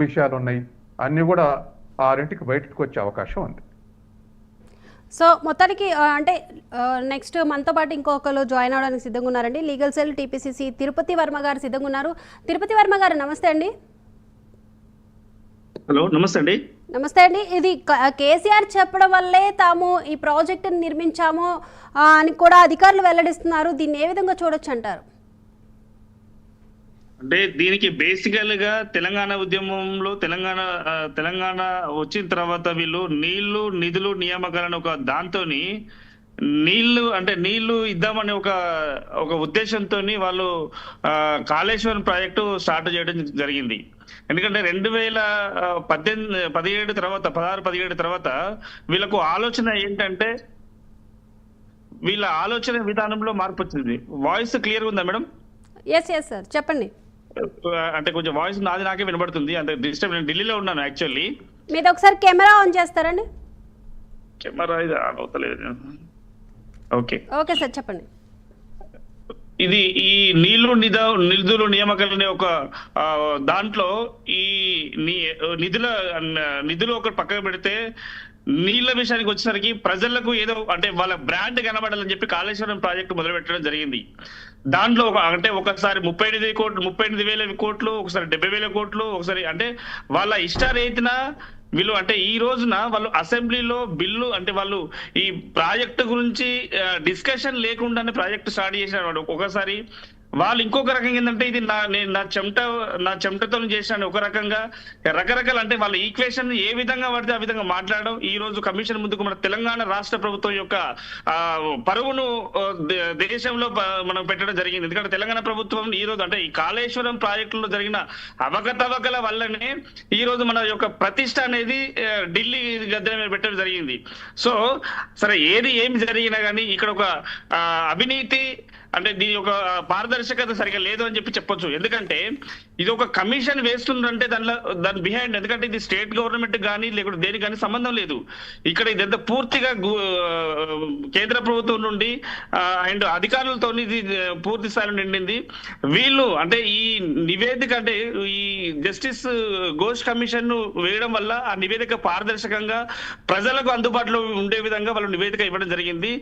విషయాలున్నాయి. అన్నీ గూడా 6కి బయటకు వచ్చే అవకాశం ఉంది. సో మొత్తానికి అంటే నెక్స్ట్ మనతో పాటు ఇంకొకరు జాయిన్ అవ్వడానికి సిద్ధంగా ఉన్నారండి. Legal cell TPCC Tirupati Varma గారు సిద్ధంగా ఉన్నారు. తిరుపతి వర్మ గారు నమస్తే అండి. హలో, నమస్తే అండి. నమస్తే అండి. ఇది కేసీఆర్ చెప్పడం వల్లే తాము ఈ ప్రాజెక్టును నిర్మించాము అని కూడా అధికారులు వెల్లడిస్తున్నారు. దీన్ని ఏ విధంగా చూడొచ్చు అంటారు? అంటే దీనికి బేసికల్ గా తెలంగాణ ఉద్యమంలో తెలంగాణ వచ్చిన తర్వాత వీళ్ళు నీళ్లు నిధులు నియామకాలను ఒక దాంతోని నీళ్లు ఇద్దామనే ఒక ఉద్దేశంతో వాళ్ళు కాళేశ్వరం ప్రాజెక్టు స్టార్ట్ చేయడం జరిగింది. ఎందుకంటే 2017 తర్వాత వీళ్ళకు ఆలోచన ఏంటంటే వీళ్ళ ఆలోచన విధానంలో మార్పు వచ్చింది. వాయిస్ క్లియర్ ఉందా మేడం? ఎస్ సార్, చెప్పండి. అంటే కొంచెం వాయిస్ నాకే వినబడుతుంది. అంటే డిస్టర్బ్, నేను ఢిల్లీలో ఉన్నాను యాక్చువల్లీ. మీరు ఒకసారి కెమెరా ఆన్ చేస్తారండి? కెమెరా ఇది ఆన్ అవుతలేదు. ఓకే సార్, చెప్పండి. ఇది ఈ నిధులు నియామకాలనే ఒక దాంట్లో ఈ నిధులు ఒక పక్కన పెడితే నీళ్ల విషయానికి వచ్చేసరికి ప్రజలకు ఏదో అంటే వాళ్ళ బ్రాండ్ కనబడాలని చెప్పి కాళేశ్వరం ప్రాజెక్టు మొదలు పెట్టడం జరిగింది. దాంట్లో ఒకసారి 38,000 కోట్లు, ఒకసారి 70,000 కోట్లు, ఒకసారి అంటే వాళ్ళ ఇష్టారీతిన వీళ్ళు అంటే ఈ రోజున వాళ్ళు అసెంబ్లీలో బిల్లు అంటే వాళ్ళు ఈ ప్రాజెక్టు గురించి డిస్కషన్ లేకుండానే ప్రాజెక్టు స్టార్ట్ చేసిన ఒకసారి వాళ్ళు ఇంకొక రకంగా ఏంటంటే ఇది నా చెమటతో చేసిన ఒక రకంగా రకరకాల అంటే వాళ్ళ ఈక్వేషన్ ఏ విధంగా పడితే ఆ విధంగా మాట్లాడడం ఈ రోజు కమిషన్ ముందుకు మన తెలంగాణ రాష్ట్ర ప్రభుత్వం యొక్క పరువును దేశంలో మనం పెట్టడం జరిగింది. ఎందుకంటే తెలంగాణ ప్రభుత్వం ఈ రోజు అంటే ఈ కాళేశ్వరం ప్రాజెక్టులో జరిగిన అవకతవకల వల్లనే ఈ రోజు మన యొక్క ప్రతిష్ట అనేది ఢిల్లీ గద్దె మీద పెట్టడం జరిగింది. సో సరే ఏమి జరిగినా కానీ ఇక్కడ ఒక అవినీతి అంటే దీని యొక్క పారదర్శకత సరిగా లేదు అని చెప్పొచ్చు. ఎందుకంటే ఇది ఒక కమిషన్ వేస్తుందంటే దాని బిహైండ్, ఎందుకంటే ఇది స్టేట్ గవర్నమెంట్ కానీ లేకుంటే దేనికి కానీ సంబంధం లేదు. ఇక్కడ ఇదంతా పూర్తిగా కేంద్ర ప్రభుత్వం నుండి అండ్ అధికారులతో ఇది పూర్తి స్థాయిలో నిండింది. వీళ్ళు అంటే ఈ నివేదిక అంటే ఈ జస్టిస్ ఘోష్ కమిషన్ ను వేయడం వల్ల ఆ నివేదిక పారదర్శకంగా ప్రజలకు అందుబాటులో ఉండే విధంగా వాళ్ళు నివేదిక ఇవ్వడం జరిగింది.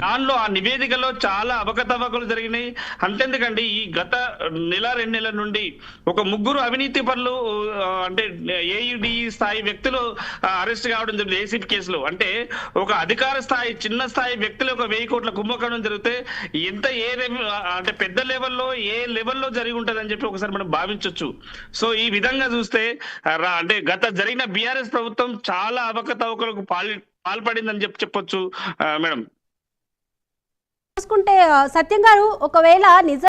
దానిలో ఆ నివేదికలో చాలా అవకతవకలు జరిగినాయి. అంతెందుకండి ఈ గత 1-2 నెలల నుండి ఒక 3 అవినీతి పనులు అంటే ఏయుడి స్థాయి వ్యక్తులు అరెస్ట్ కావడం జరిగింది ఏసీపీ కేసులో. అంటే ఒక అధికార స్థాయి చిన్న స్థాయి వ్యక్తులు ఒక 1000 కోట్ల కుంభకోణం జరిగితే ఎంత అంటే పెద్ద లెవెల్లో ఏ లెవెల్లో జరిగి ఉంటుంది అని చెప్పి ఒకసారి మనం భావించవచ్చు. సో ఈ విధంగా చూస్తే అంటే గత జరిగిన బీఆర్ఎస్ ప్రభుత్వం చాలా అవకతవకలకు పాల్పడిందని చెప్పొచ్చు మేడం. చూసుకుంటే సత్యం గారు, ఒకవేళ నిజ